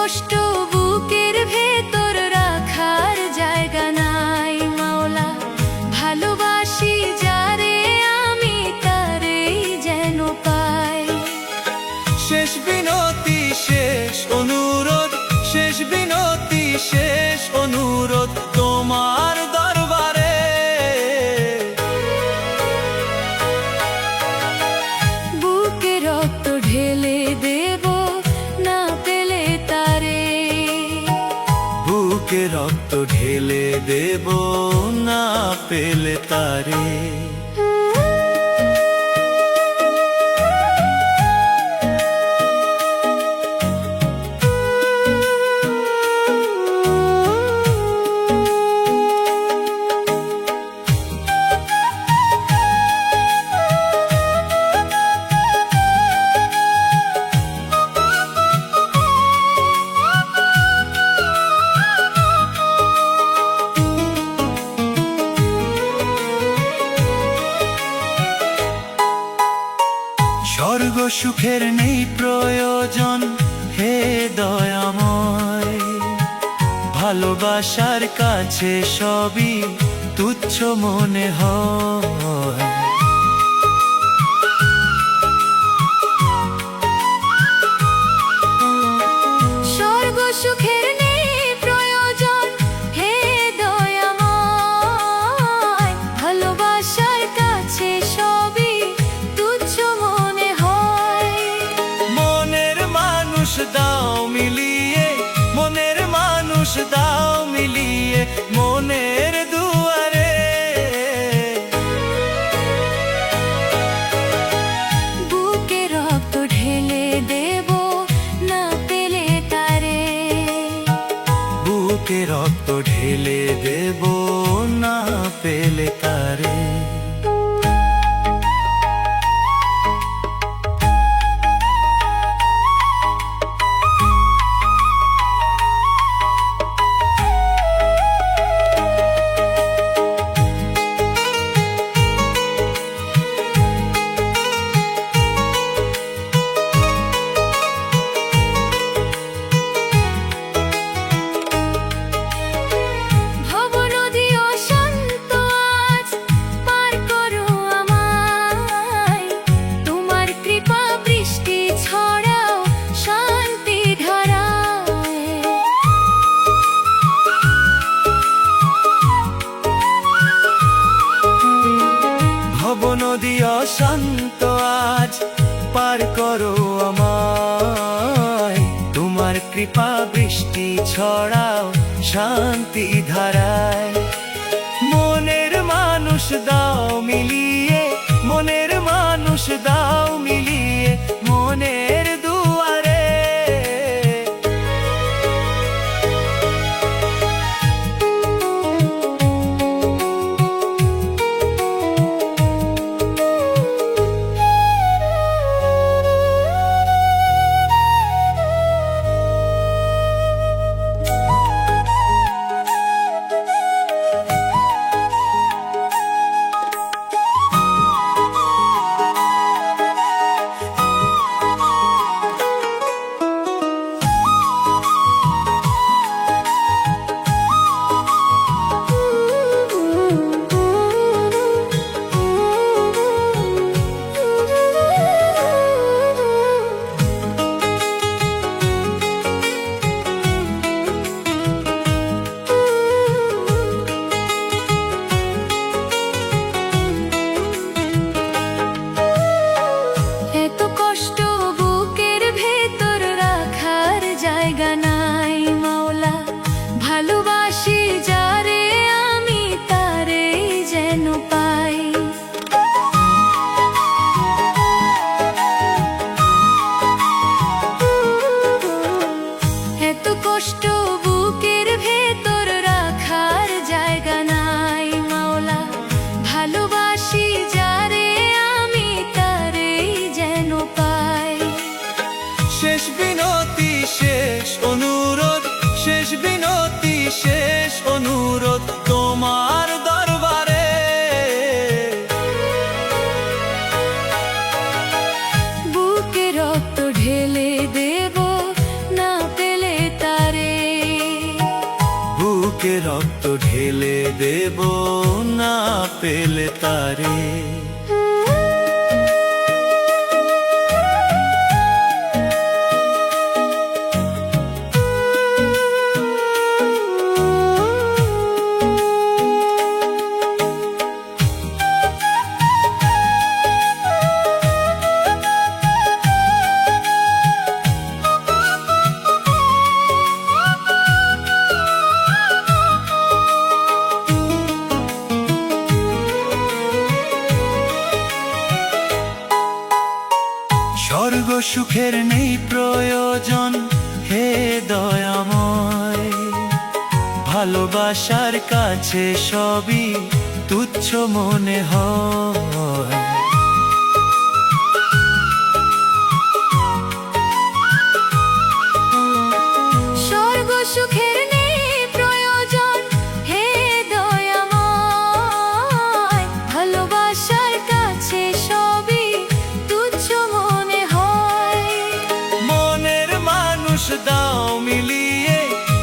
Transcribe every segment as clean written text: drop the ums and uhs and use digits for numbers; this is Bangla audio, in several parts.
কষ্ট বুকের ভেতর রাখার জায়গা নাই মাওলা, ভালোবাসি যারে আমি তারেই যেন পাই। শেষ বিনতি শেষ অনুরোধ, শেষ বিনতি শেষ অনুরোধ তোমার দরবারে। বুকে রক্ত ঢেলে দেব না পেলে তারে, বুকে রক্ত ঢেলে দেব না পেলে তারে। স্বর্গ সুখের নেই প্রয়োজন হে দয়াময়, ভালোবাসার কাছে সবই তুচ্ছ মনে হয়। স্বর্গ সুখের নেই প্রয়োজন হে দয়াময়, ভালোবাসার কাছে সবই তুচ্ছ মনে হয়। মনের মানুষ দাও মিলিয়ে, মনের মানুষ দাও মিলিয়ে মনের দুয়ারে। বুকে রক্ত ঢেলে দেব না পেলে তারে, বুকে রক্ত ঢেলে দেব না পেলে তারে। ভব নদী অশান্ত আজ পার করো আমায়, তোমার কৃপা বৃষ্টি ছড়াও শান্তি ধারায়। ভব নদী অশান্ত আজ পার করো আমায়, তোমার কৃপা বৃষ্টি ছড়াও শান্তি ধারায়। মনের মানুষ দাও মিলিয়ে, মনের মানুষ দাও মিলিয়ে মনের দুয়ারে। এত কষ্ট বুকের ভেতর রাখার জায়গা নাই মাওলা, ভালোবাসি যারে আমি তারেই যেন পাই। এত কষ্ট বুকের ভেতর রাখার জায়গা নাই মাওলা, ভালোবাসি যারে আমি তারেই যেন পাই। শেষ বিনতি শেষ অনুরোধ, বুকে রক্ত ঢেলে দেব না পেলে তারে। স্বর্গ সুখের নেই প্রয়োজন হে দয়াময়, ভালোবাসার কাছে সবই তুচ্ছ মনে হয়। স্বর্গ সুখের নেই প্রয়োজন হে দয়াময়, ভালোবাসার কাছে সবই তুচ্ছ মনে হয়। মনের মানুষ দাও মিলিয়ে,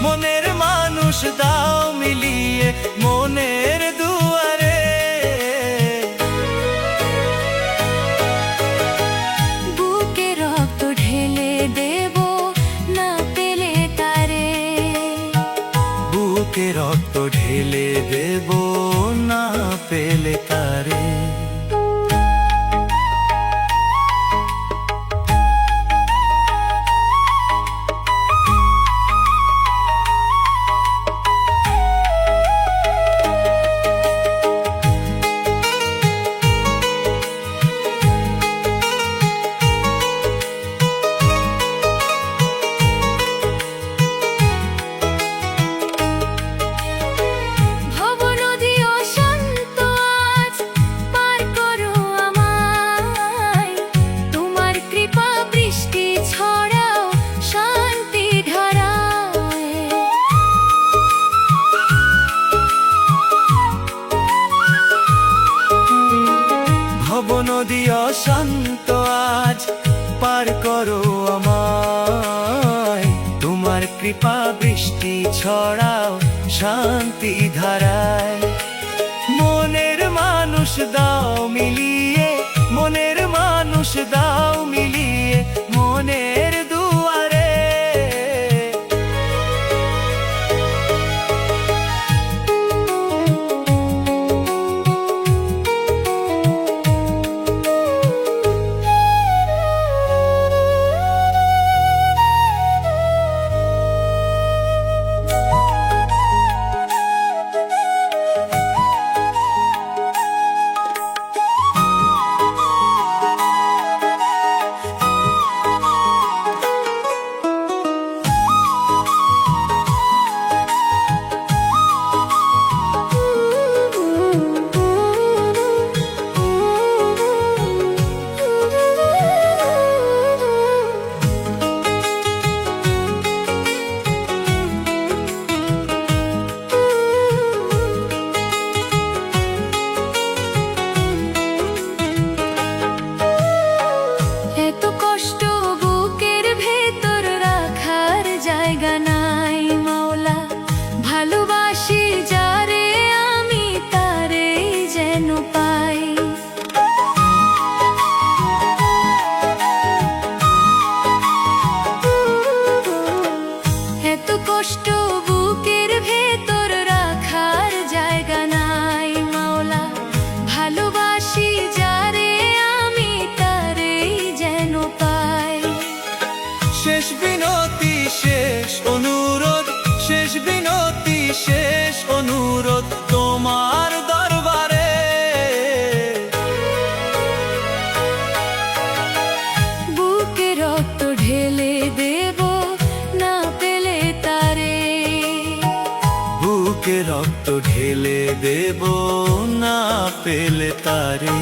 মনের মানুষ দাও মিলিয়ে মনের দুয়ারে। বুকে রক্ত ঢেলে দেব না পেলে তারে। বুকে রক্ত ঢেলে দেব না পেলে তারে। ভব নদী অশান্ত আজ পার করো আমায়, তোমার কৃপা বৃষ্টি ছড়াও শান্তি ধারায়। ভব নদী অশান্ত আজ পার করো আমায়, তোমার কৃপা বৃষ্টি ছড়াও শান্তি ধারায়। মনের মানুষ দাও মিলিয়ে, মনের মানুষ দাও মিলিয়ে মনের দুয়ারে। এত কষ্ট বুকের ভেতর রাখার জায়গা নাই মাওলা, ভালোবাসি যারে আমি তারেই যেন পাই। এত কষ্ট বুকের ভেতর রাখার জায়গা নাই মাওলা, ভালোবাসি যারে আমি তারেই যেন পাই। শেষ বিনতি শেষ অনুরোধ, শেষ বিনতি শেষ অনুরোধ তোমার দরবারে। বুকে রক্ত ঢেলে দেব না পেলে তারে। বুকে রক্ত ঢেলে দেব না পেলে তারে।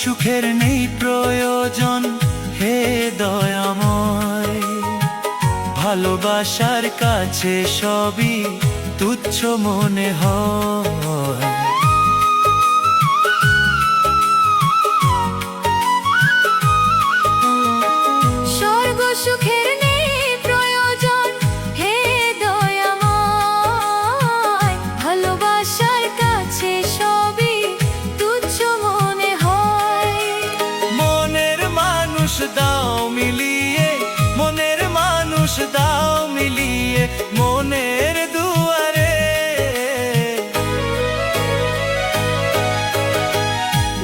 সুখের নেই প্রয়োজন, হে দয়াময়। ভালোবাসার কাছে সবই তুচ্ছ মনে হয়। স্বর্গ সুখের নেই প্রয়োজন, হে দয়াময়। ভালোবাসার কাছে সবই তুচ্ছ মনে হয়। মনের মানুষ দাও মিলিয়ে, মনের মানুষ দাও মিলিয়ে, মনের দুয়ারে।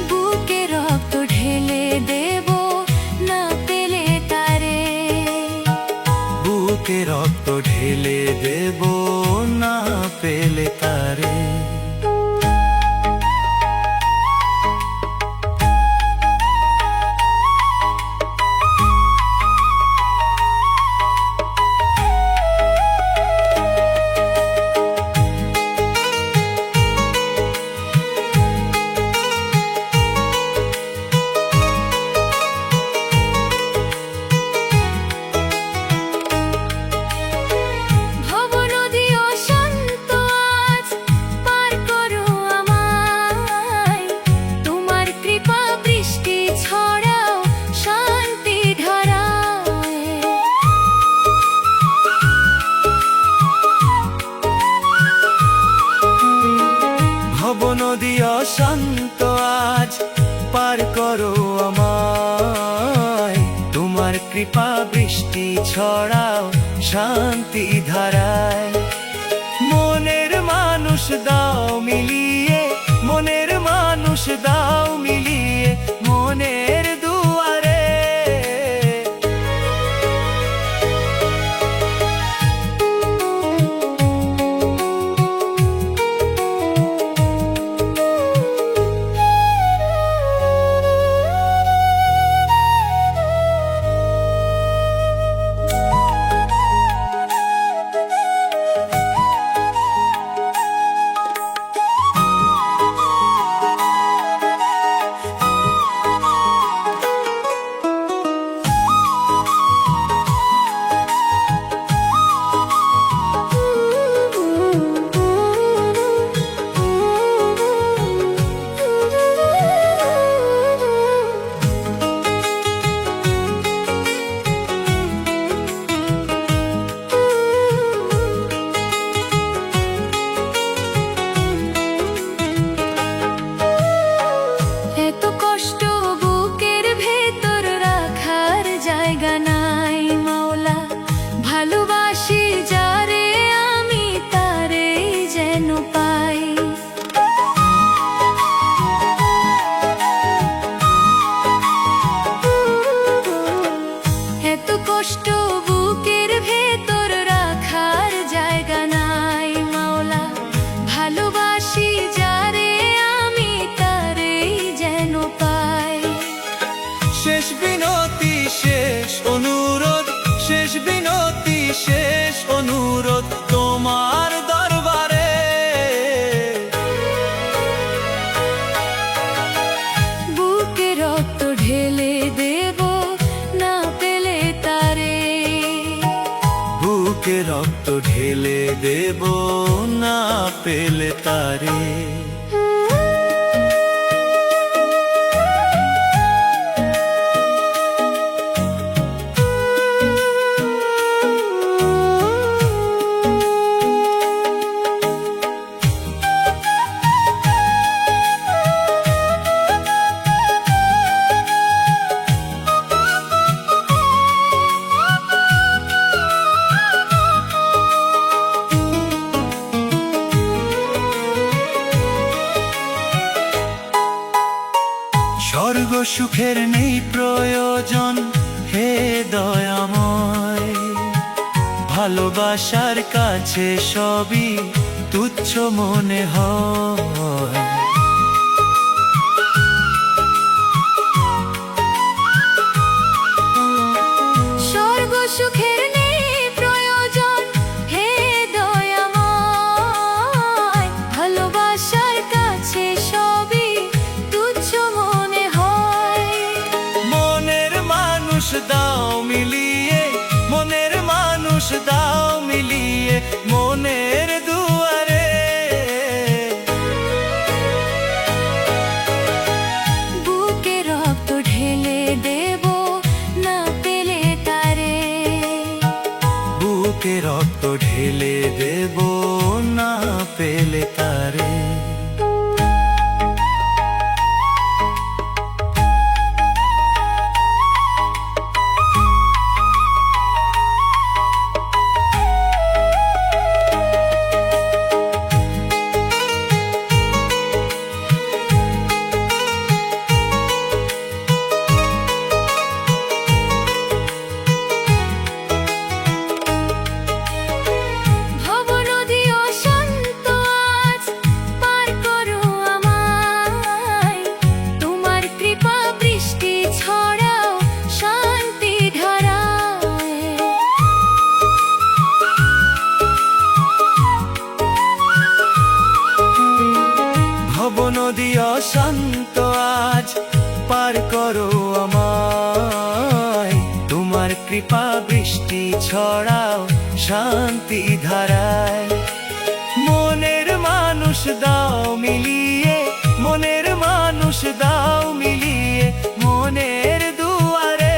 বুকে রক্ত ঢেলে দেব না পেলে তারে। বুকে রক্ত ঢেলে দেব না পেলে তারে। ভব নদী অশান্ত আজ পার করো আমায়। তোমার কৃপা বৃষ্টি ছড়াও শান্তি ধারায়। ভব নদী অশান্ত আজ পার করো আমায়। তোমার কৃপা বৃষ্টি ছড়াও শান্তি ধারায়। মনের মানুষ দাও মিলিয়ে, মনের মানুষ দাও মিলিয়ে, মনের দুয়ারে। এত কষ্ট বুকের ভেতর রাখার জায়গা নাই মাওলা। ভালোবাসি যারে আমি তারেই যেন পাই। এত কষ্ট বুকের ভেতর রাখার জায়গা নাই মাওলা। ভালোবাসি যারে আমি তারেই যেন পাই। শেষ বিনতি শেষ অনুরোধ, শেষ বিনতি শেষ অনুরোধ তোমার দরবারে। বুকে রক্ত ঢেলে দেব না পেলে তারে। বুকে রক্ত ঢেলে দেব না পেলে তারে। স্বর্গ সুখের নেই প্রয়োজন, হে দয়াময়। ভালোবাসার কাছে সবই তুচ্ছ মনে হয়। স্বর্গ সুখের নেই প্রয়োজন, হে দয়াময়। ভালোবাসার কাছে সবই তুচ্ছ মনে হয়। দাও মিলিয়ে, মনের মানুষ দাও মিলিয়ে, মনের দুয়ারে। বুকে রক্ত ঢেলে দেব না পেলে তারে, বুকে রক্ত ঢেলে দেব না পেলে তারে। নদী অশান্ত আজ পার করো আমায়, তোমার কৃপা বৃষ্টি ছড়াও শান্তি ধারায়। মনের মানুষ দাও মিলিয়ে, মনের মানুষ দাও মিলিয়ে, মনের দুয়ারে।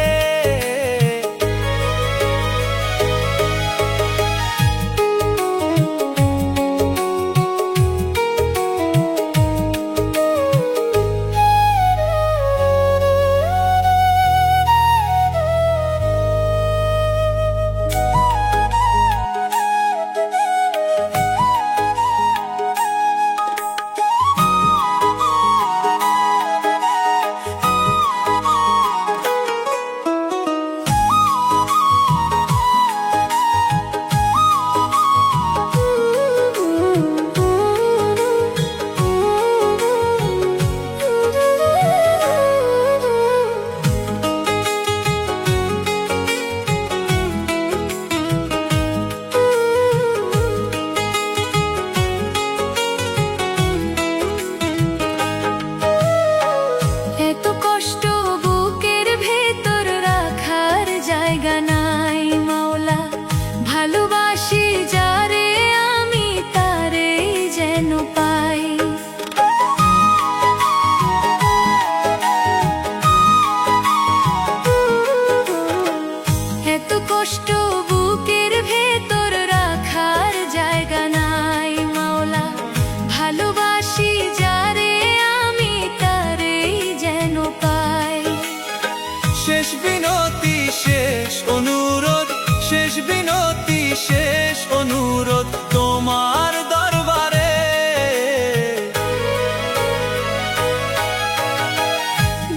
শেষ বিনতি শেষ অনুরোধ, শেষ বিনতি শেষ অনুরোধ তোমার দরবারে।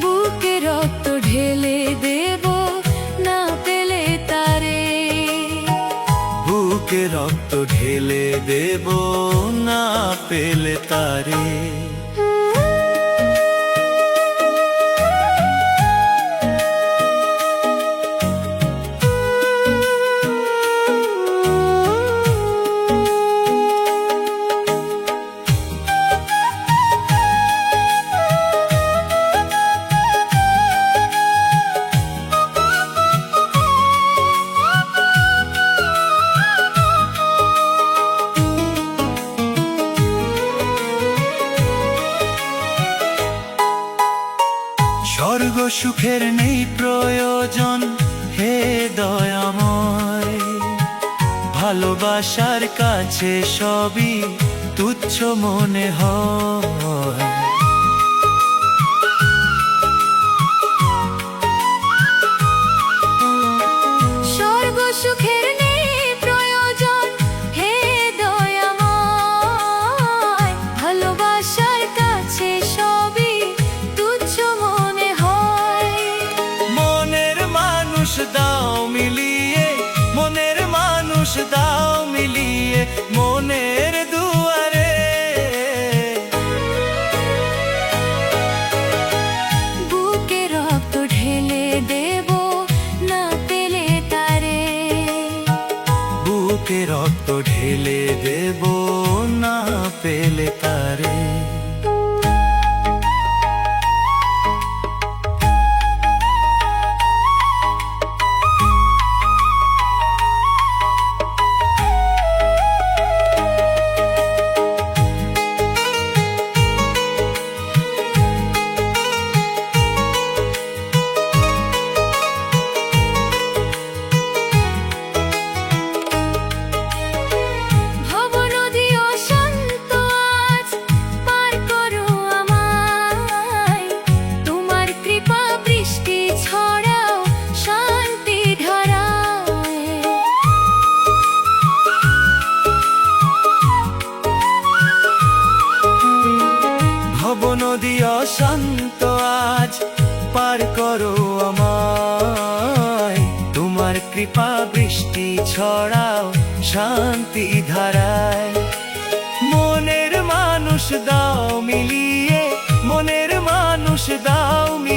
বুকে রক্ত ঢেলে দেব না পেলে তারে, বুকে রক্ত ঢেলে দেব না পেলে তারে। স্বর্গ সুখের নেই প্রয়োজন হে দয়াময়, ভালোবাসার কাছে সবই তুচ্ছ মনে হয়। স্বর্গ সুখের নেই প্রয়োজন হে দয়াময়, ভালোবাসার কাছে সবই তুচ্ছ মনে হয়। মনের মানুষ দাও মিলিয়ে, মনের মানুষ দাও মিলিয়ে, মনের দুয়ারে। বুকে রক্ত ঢেলে দেব না পেলে তারে, বুকে রক্ত ঢেলে দেব না পেলে তারে। তোমার কৃপা বৃষ্টি ছড়াও শান্তি ধারায়। মনের মানুষ দাও মিলিয়ে, মনের মানুষ দাও মিলিয়ে